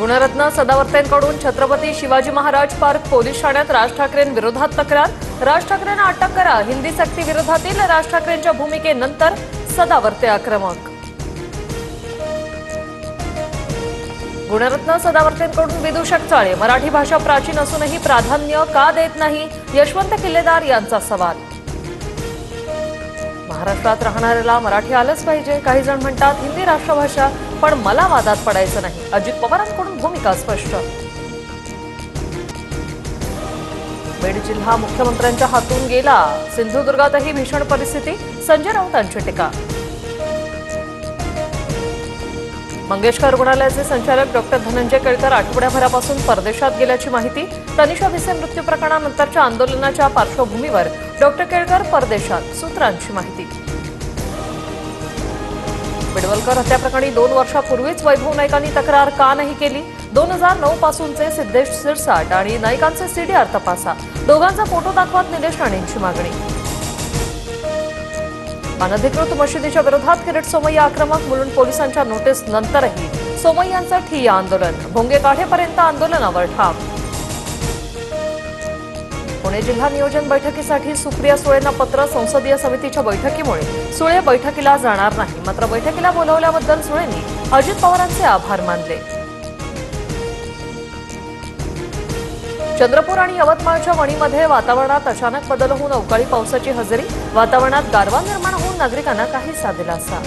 Gunratna सदावर्तेंकडून Chhatrapati Shivaji Maharaj park police ठाण्यात राज ठाकरेंविरोधात तक्रार। राज ठाकरेंना अटक करा, हिंदी सक्ती विरोधातील राज ठाकरेंच्या भूमिकेनंतर सदावर्ते आक्रमक। गुणरत्न सदावर्तेंकडून विदूषक चाळे, मराठी भाषा प्राचीन असूनही प्राधान्य का देत नाही, यशवंत किल्लेदार यांचा सवाल। महाराष्ट्रात राहणाऱ्याला मराठी आलंच पाहिजे, काही जण म्हणतात हिंदी राष्ट्रभाषा, पण मला वादात पडायचं नाही, अजित पवारांकडून भूमिका स्पष्ट। बीड जिल्हा मुख्यमंत्र्यांच्या हातून गेला, सिंधुदुर्गातही भीषण परिस्थिती, संजय राऊतांची टीका। मंगेशकर रुग्णालयाचे संचालक डॉक्टर धनंजय केळकर आठवड्याभरापासून परदेशात गेल्याची माहिती। तनिषा भिसे मृत्यू प्रकरणानंतरच्या आंदोलनाच्या पार्श्वभूमीवर डॉक्टर केळकर परदेशात, सूत्रांची माहिती। बिडवलकर हत्याप्रकरणी 2 वर्षापूर्वीच वैभव नाईकांनी तक्रार का नाही केली? 2009 पासूनचे सिद्धेश सिरसाट आणि नाईकांचे सीडीआर तपासा, दोघांचा फोटो दाखवत निलेश राणेंची मागणी। अनधिकृत मशिदीच्या विरोधात किरीट सोमय्या आक्रमक, मुलुंड पोलिसांच्या नोटीस नंतरही सोमय्यांचं ठिय्या आंदोलन, भोंगे काढेपर्यंत आंदोलनावर ठाम। पुणे जिल्हा नियोजन बैठकीसाठी सुप्रिया सुळेंना पत्र, संसदीय समितीच्या बैठकीमुळे सुळे बैठकीला जाणार नाही, मात्र बैठकीला बोलावल्याबद्दल सुळेंनी अजित पवारांचे आभार मानले। चंद्रपूर आणि यवतमाळच्या वणीमध्ये वातावरणात अचानक बदल होऊन अवकाळी पावसाची हजेरी, वातावरणात गारवा निर्माण होऊन नागरिकांना काहीसा दिलासा।